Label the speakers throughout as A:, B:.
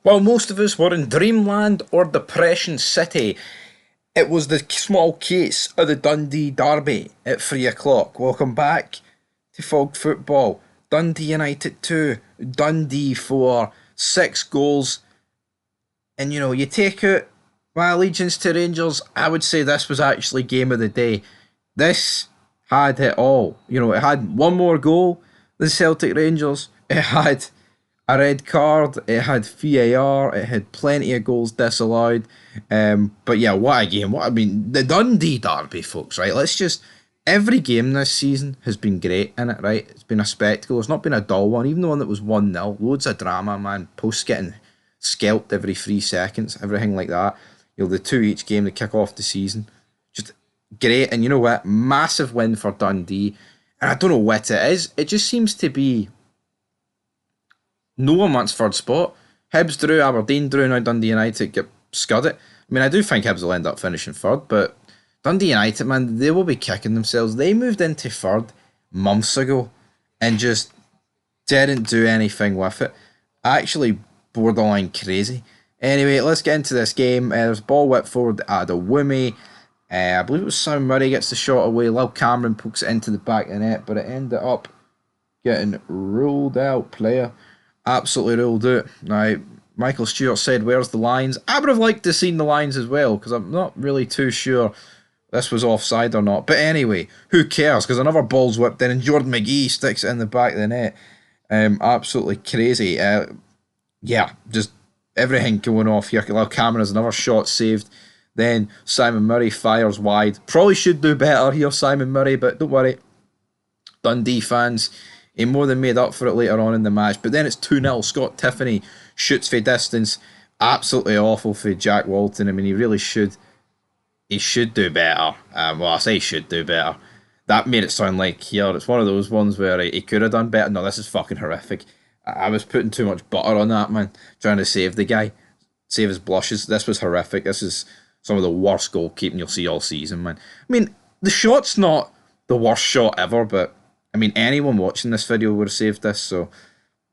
A: While most of us were in Dreamland or Depression City, it was the small case of the Dundee Derby at 3 o'clock. Welcome back to Fog Football. Dundee United 2, Dundee 4, 6 goals. And you take out my allegiance to Rangers, I would say this was actually game of the day. This had it all. It had one more goal than Celtic Rangers. It had a red card. It had VAR. It had plenty of goals disallowed. But yeah, what a game! The Dundee derby, folks. Right, let's just. Every game this season has been great in it. Right, it's been a spectacle. It's not been a dull one. Even the one that was 1-0, loads of drama, man. Posts getting scalped every 3 seconds, everything like that. The two each game to kick off the season, just great. And you know what? Massive win for Dundee. And I don't know what it is. It just seems to be no one wants third spot. Hibs drew, Aberdeen drew, now Dundee United get scud it. I do think Hibs will end up finishing third, but Dundee United, man, they will be kicking themselves. They moved into third months ago and just didn't do anything with it. Actually, borderline crazy. Anyway, let's get into this game. There's ball whipped forward at the Woomy. I believe it was Sam Murray gets the shot away. Lil Cameron pokes it into the back of the net, but it ended up getting ruled out. Player absolutely ruled out. Now, Michael Stewart said, "Where's the lines?" I would have liked to have seen the lines as well, because I'm not really too sure this was offside or not. But anyway, who cares? Because another ball's whipped in, and Jordan McGee sticks it in the back of the net. Absolutely crazy. Yeah, just everything going off here. Lil Cameron has another shot saved. Then Simon Murray fires wide. Probably should do better here, Simon Murray, but don't worry. Dundee fans, he more than made up for it later on in the match. But then it's 2-0. Scott Tiffany shoots for distance. Absolutely awful for Jack Walton. He really should. He should do better. I say he should do better. That made it sound like here. It's one of those ones where he could have done better. No, this is fucking horrific. I was putting too much butter on that, man. Trying to save the guy. Save his blushes. This was horrific. This is some of the worst goalkeeping you'll see all season, man. The shot's not the worst shot ever, but anyone watching this video would have saved this, so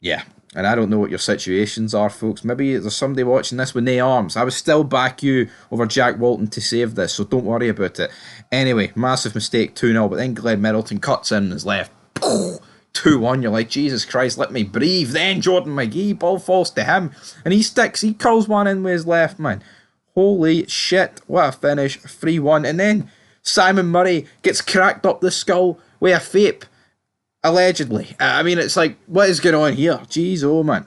A: yeah. And I don't know what your situations are, folks. Maybe there's somebody watching this with no arms. I would still back you over Jack Walton to save this, so don't worry about it. Anyway, massive mistake, 2-0, but then Glenn Middleton cuts in his left. 2-1, you're like, Jesus Christ, let me breathe. Then Jordan McGee, ball falls to him, and he curls one in with his left, man. Holy shit, what a finish, 3-1. And then Simon Murray gets cracked up the skull with a fape, allegedly. It's like, what is going on here? Jeez, oh, man.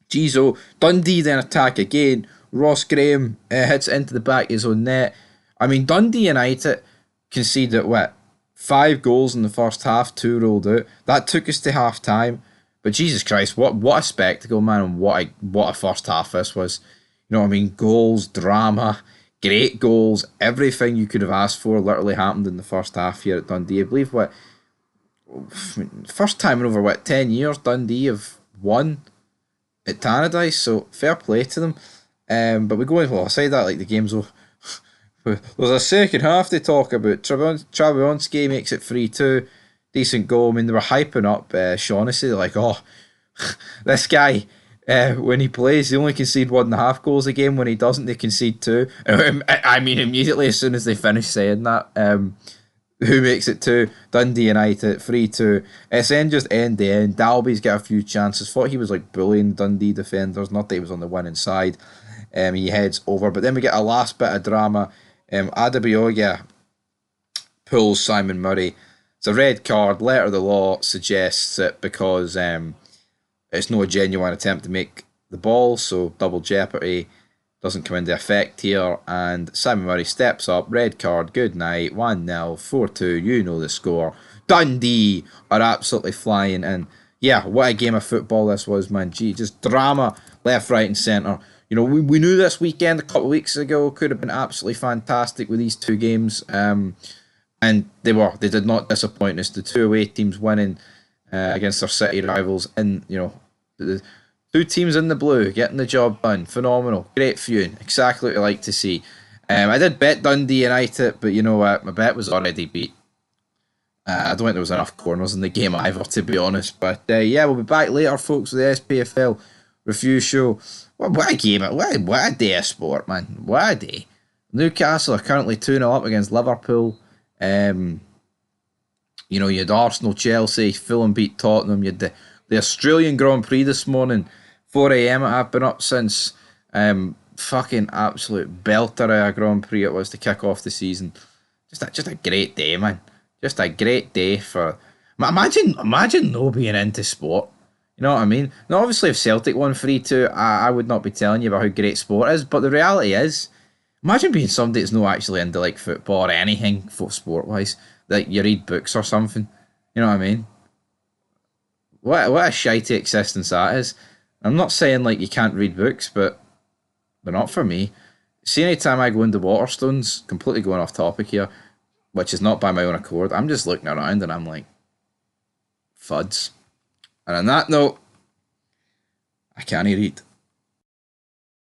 A: Jeez, oh. Dundee then attack again. Ross Graham hits into the back of his own net. Dundee United conceded, 5 goals in the first half, 2 rolled out. That took us to half time. But Jesus Christ, what a spectacle, man, and what a first half this was. Goals, drama, great goals, everything you could have asked for literally happened in the first half here at Dundee. I believe first time in over 10 years Dundee have won at Tannadice, so fair play to them. But we go in, I say that like the game's over. There's a second half to talk about. Trabzonski makes it 3-2. Decent goal. They were hyping up Shaughnessy. They're like, oh, this guy, when he plays, they only concede 1.5 goals a game. When he doesn't, they concede 2. Immediately as soon as they finish saying that, who makes it 2? Dundee United, 3-2. It's then just end to end. Dalby's got a few chances. Thought he was like bullying Dundee defenders. Not that he was on the winning side. He heads over. But then we get a last bit of drama. Adebayoga pulls Simon Murray. It's a red card. Letter of the law suggests it because it's no genuine attempt to make the ball, so double jeopardy doesn't come into effect here. And Simon Murray steps up. Red card. Good night. 1-0. 4-2. You know the score. Dundee are absolutely flying. And yeah, what a game of football this was, man. Gee, just drama left, right, and centre. We knew this weekend a couple of weeks ago could have been absolutely fantastic with these 2 games. And they did not disappoint us. The 2 away teams winning against their city rivals, and the 2 teams in the blue getting the job done. Phenomenal, great viewing, exactly what I like to see. I did bet Dundee United, but you know what, my bet was already beat. I don't think there was enough corners in the game either, to be honest. But yeah, we'll be back later, folks, with the SPFL Review show. What a game! What a day of sport, man! What a day! Newcastle are currently 2-0 up against Liverpool. You know, you had Arsenal, Chelsea, Fulham beat Tottenham. You had the Australian Grand Prix this morning, 4 a.m. I've been up since. Fucking absolute belter of a Grand Prix it was to kick off the season. Just a great day, man. Just a great day for. Imagine no being into sport. You know what I mean? Now, obviously, if Celtic won 3-2, I would not be telling you about how great sport is. But the reality is, imagine being somebody that's not actually into like football or anything for sport wise. Like you read books or something. You know what I mean? What a shitey existence that is. I'm not saying like you can't read books, but they're not for me. See, anytime I go into Waterstones, completely going off topic here, which is not by my own accord, I'm just looking around and I'm like, fuds. And on that note, I can't read.